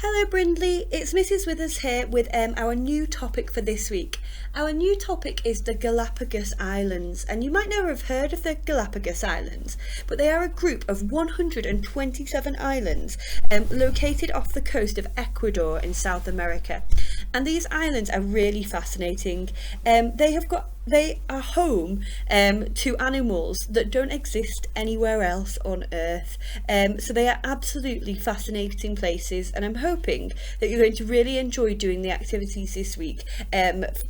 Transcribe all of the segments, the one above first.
Hello Brindley, it's Mrs. Withers here with our new topic for this week. Our new topic is the Galapagos Islands, and you might never have heard of the Galapagos Islands, but they are a group of 127 islands located off the coast of Ecuador in South America. And these islands are really fascinating. They are home to animals that don't exist anywhere else on Earth. So they are absolutely fascinating places, and I'm hoping that you're going to really enjoy doing the activities this week,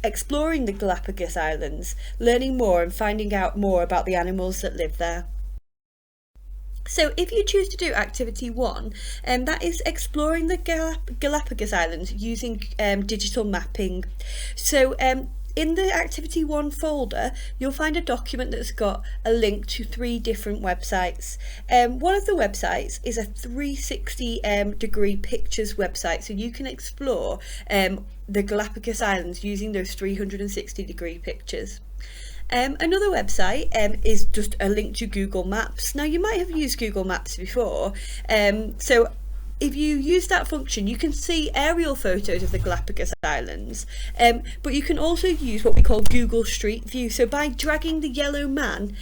exploring the Galapagos Islands, learning more and finding out more about the animals that live there. So if you choose to do activity 1, that is exploring the Galapagos Islands using digital mapping. So in the activity 1 folder, you'll find a document that's got a link to 3 different websites. One of the websites is a 360 degree pictures website, so you can explore the Galapagos Islands using those 360 degree pictures. Another website is just a link to Google Maps. Now, you might have used Google Maps before, so if you use that function, you can see aerial photos of the Galapagos Islands, but you can also use what we call Google Street View. So by dragging the yellow man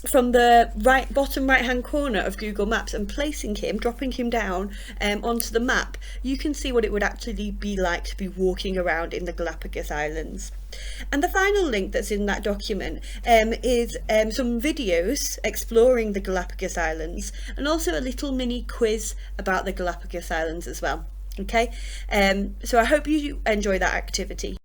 from the bottom right hand corner of Google Maps and dropping him down onto the map, you can see what it would actually be like to be walking around in the Galapagos Islands. And the final link that's in that document is some videos exploring the Galapagos Islands, and also a little mini quiz about the Galapagos Islands as well. Okay, so I hope you enjoy that activity.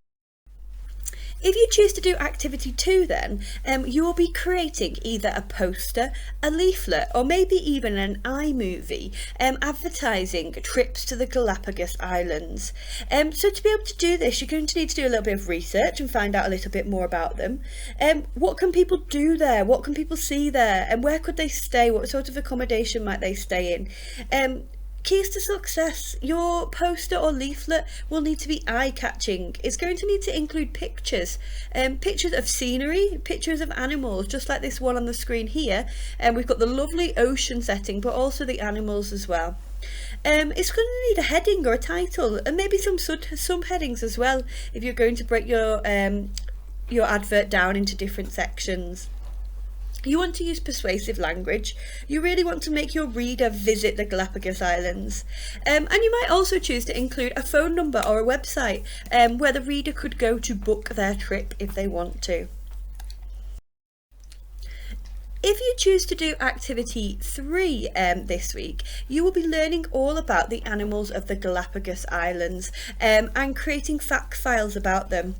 If you choose to do activity 2 then, you will be creating either a poster, a leaflet, or maybe even an iMovie advertising trips to the Galapagos Islands. So to be able to do this, you're going to need to do a little bit of research and find out a little bit more about them. What can people do there? What can people see there? And where could they stay? What sort of accommodation might they stay in? Keys to success: your poster or leaflet will need to be eye-catching. It's going to need to include pictures, pictures of scenery, pictures of animals, just like this one on the screen here. And we've got the lovely ocean setting, but also the animals as well. It's going to need a heading or a title, and maybe some subheadings as well, if you're going to break your advert down into different sections. You want to use persuasive language. You really want to make your reader visit the Galapagos Islands. And you might also choose to include a phone number or a website where the reader could go to book their trip if they want to. If you choose to do activity 3 this week, you will be learning all about the animals of the Galapagos Islands and creating fact files about them.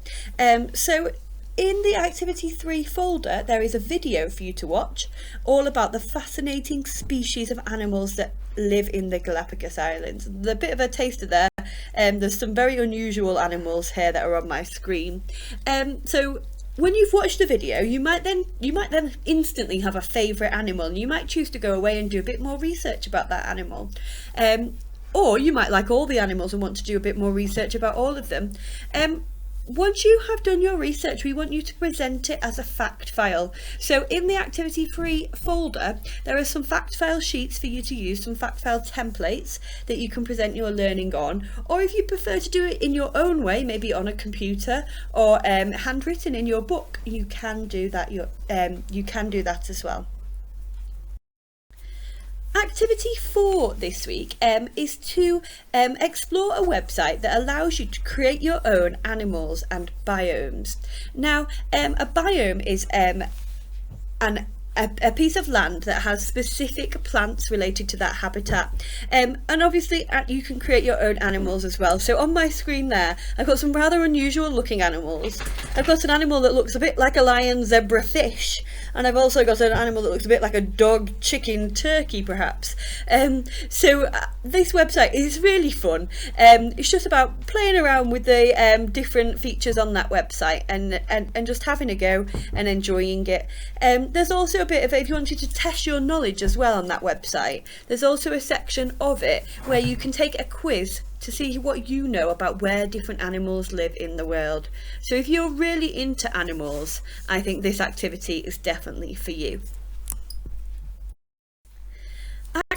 So in the activity 3 folder, there is a video for you to watch all about the fascinating species of animals that live in the Galapagos Islands. There's a bit of a taster there. There's some very unusual animals here that are on my screen. So when you've watched the video, you might then instantly have a favourite animal, and you might choose to go away and do a bit more research about that animal. Or you might like all the animals and want to do a bit more research about all of them. Once you have done your research, we want you to present it as a fact file. So in the activity 3 folder, there are some fact file sheets for you to use, some fact file templates that you can present your learning on. Or if you prefer to do it in your own way, maybe on a computer or handwritten in your book, you can do that. You can do that as well. Activity 4 this week is to explore a website that allows you to create your own animals and biomes. Now, a biome is a piece of land that has specific plants related to that habitat, and obviously you can create your own animals as well. So on my screen there, I've got some rather unusual looking animals. I've got an animal that looks a bit like a lion, zebra, fish, and I've also got an animal that looks a bit like a dog, chicken, turkey perhaps. So this website is really fun. It's just about playing around with the different features on that website and just having a go and enjoying it. There's also a bit of it, if you wanted to test your knowledge as well on that website, there's also a section of it where you can take a quiz to see what you know about where different animals live in the world. So if you're really into animals, I think this activity is definitely for you.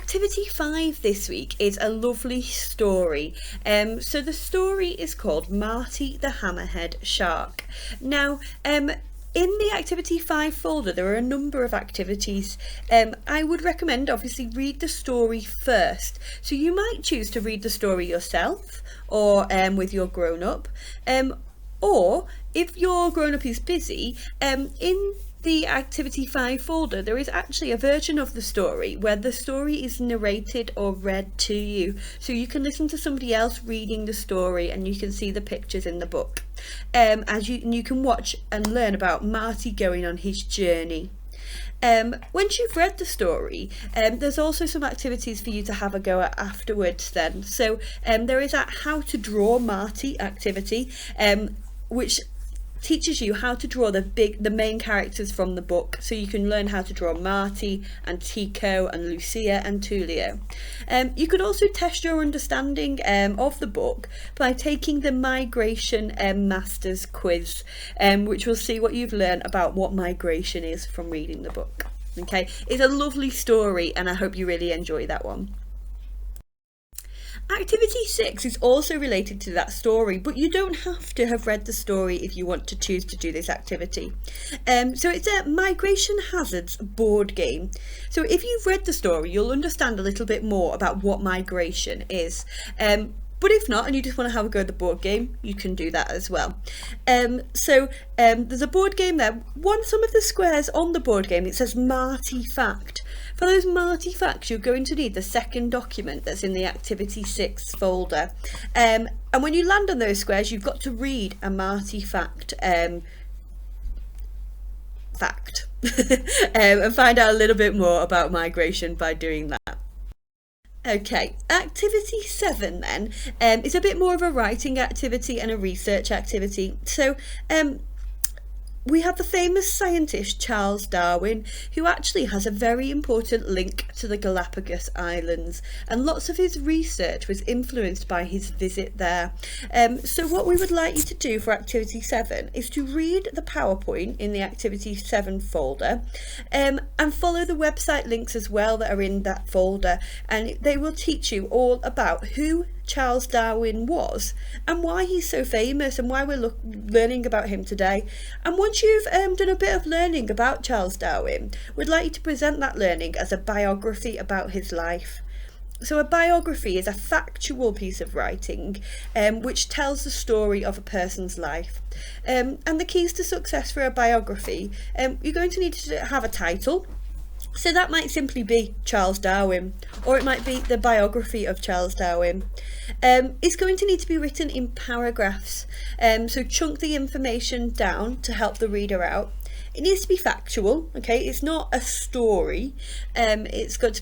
Activity 5 this week is a lovely story. So the story is called Marty the Hammerhead Shark. Now, in the Activity 5 folder, there are a number of activities. I would recommend, obviously, read the story first. So you might choose to read the story yourself or with your grown-up. Or if your grown-up is busy, in the Activity 5 folder, there is actually a version of the story where the story is narrated or read to you. So you can listen to somebody else reading the story and you can see the pictures in the book. As you can watch and learn about Marty going on his journey. Once you've read the story, there's also some activities for you to have a go at afterwards then. So there is a how to draw Marty activity, which teaches you how to draw the main characters from the book, so you can learn how to draw Marty and Tico and Lucia and Tullio. You could also test your understanding of the book by taking the Migration Masters quiz, which will see what you've learned about what migration is from reading the book. Okay, it's a lovely story and I hope you really enjoy that one. Activity 6 is also related to that story, but you don't have to have read the story if you want to choose to do this activity. So it's a Migration Hazards board game. So if you've read the story, you'll understand a little bit more about what migration is. But if not, and you just want to have a go at the board game, you can do that as well. There's a board game there. Some of the squares on the board game, it says Marty Fact. For those Marty Facts, you're going to need the second document that's in the Activity 6 folder. And when you land on those squares, you've got to read a Marty Fact. And find out a little bit more about migration by doing that. Okay, Activity 7 then is a bit more of a writing activity and a research activity. So we have the famous scientist Charles Darwin, who actually has a very important link to the Galapagos Islands, and lots of his research was influenced by his visit there. So what we would like you to do for Activity 7 is to read the PowerPoint in the Activity 7 folder, and follow the website links as well that are in that folder, and they will teach you all about who Charles Darwin was and why he's so famous and why we're learning about him today. And once you've done a bit of learning about Charles Darwin, we'd like you to present that learning as a biography about his life. So a biography is a factual piece of writing which tells the story of a person's life. And the keys to success for a biography, you're going to need to have a title. So that might simply be Charles Darwin, or it might be the biography of Charles Darwin. It's going to need to be written in paragraphs, so chunk the information down to help the reader out. It needs to be factual, okay? It's not a story. It's going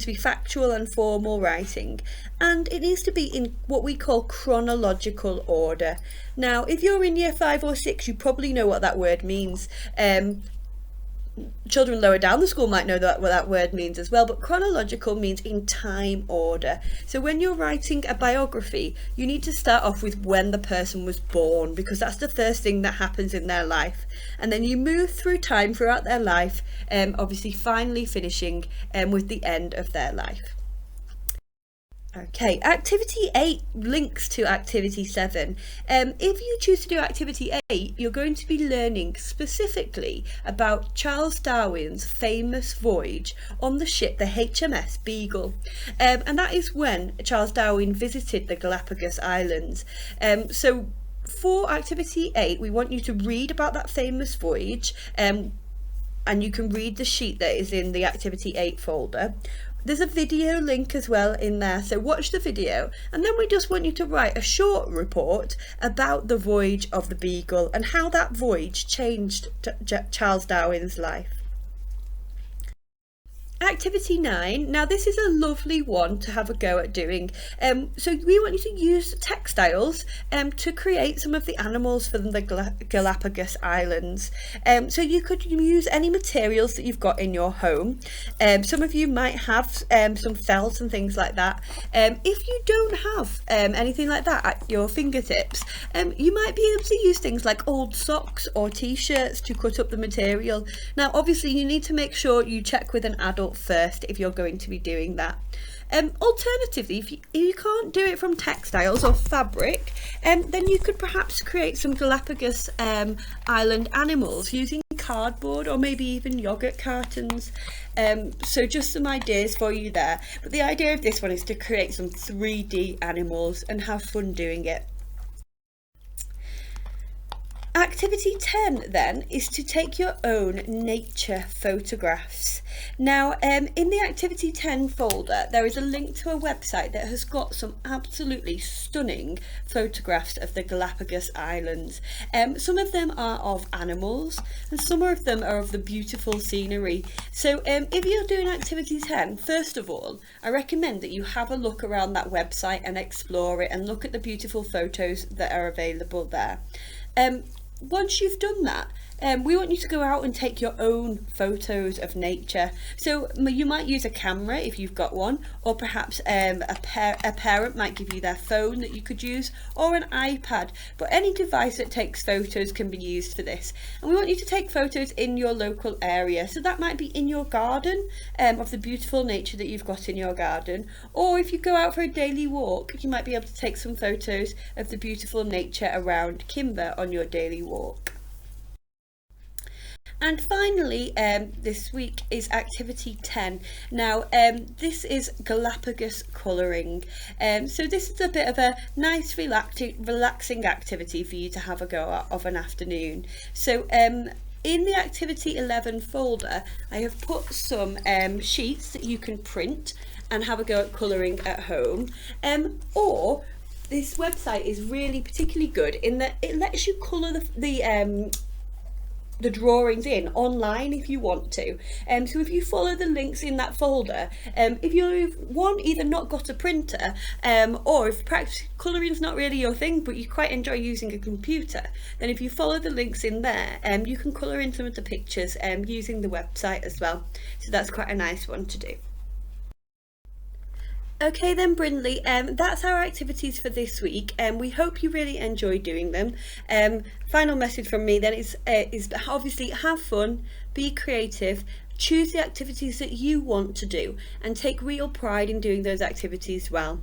to be factual and formal writing, and it needs to be in what we call chronological order. Now, if you're in year 5 or 6, you probably know what that word means. Children lower down the school might know what that word means as well, but chronological means in time order. So when you're writing a biography, you need to start off with when the person was born, because that's the first thing that happens in their life, and then you move through time throughout their life, obviously finally finishing with the end of their life. Okay, Activity 8 links to Activity 7. If you choose to do Activity 8, you're going to be learning specifically about Charles Darwin's famous voyage on the ship, the HMS Beagle. And that is when Charles Darwin visited the Galapagos Islands. So for Activity 8, we want you to read about that famous voyage, and you can read the sheet that is in the Activity 8 folder. There's a video link as well in there, so watch the video, and then we just want you to write a short report about the voyage of the Beagle and how that voyage changed Charles Darwin's life. Activity 9, now this is a lovely one to have a go at doing. So we want you to use textiles to create some of the animals from the Galapagos Islands. So you could use any materials that you've got in your home. Some of you might have some felt and things like that. If you don't have anything like that at your fingertips, you might be able to use things like old socks or t-shirts to cut up the material. Now obviously you need to make sure you check with an adult adult first if you're going to be doing that. Alternatively, if you can't do it from textiles or fabric, then you could perhaps create some Galapagos island animals using cardboard or maybe even yogurt cartons. So just some ideas for you there. But the idea of this one is to create some 3D animals and have fun doing it. Activity 10 then is to take your own nature photographs. Now in the activity 10 folder there is a link to a website that has got some absolutely stunning photographs of the Galapagos Islands. Some of them are of animals and some of them are of the beautiful scenery. So if you're doing activity 10, first of all I recommend that you have a look around that website and explore it and look at the beautiful photos that are available there. Once you've done that, we want you to go out and take your own photos of nature. So you might use a camera if you've got one, or perhaps a parent might give you their phone that you could use, or an iPad. But any device that takes photos can be used for this. And we want you to take photos in your local area. So that might be in your garden, of the beautiful nature that you've got in your garden. Or if you go out for a daily walk, you might be able to take some photos of the beautiful nature around Kimber on your daily walk. And finally, this week is activity 10. Now, this is Galapagos colouring. So this is a bit of a nice relaxing activity for you to have a go at of an afternoon. So in the activity 11 folder, I have put some sheets that you can print and have a go at colouring at home. Or this website is really particularly good in that it lets you colour the drawings in online if you want to. So if you follow the links in that folder, if you've either not got a printer, or if perhaps colouring's not really your thing but you quite enjoy using a computer, then if you follow the links in there, you can colour in some of the pictures using the website as well. So that's quite a nice one to do. Okay then, Brindley, that's our activities for this week, and we hope you really enjoy doing them. Final message from me then is obviously have fun, be creative, choose the activities that you want to do and take real pride in doing those activities well.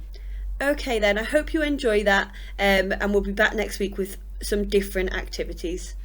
Okay then, I hope you enjoy that, and we'll be back next week with some different activities.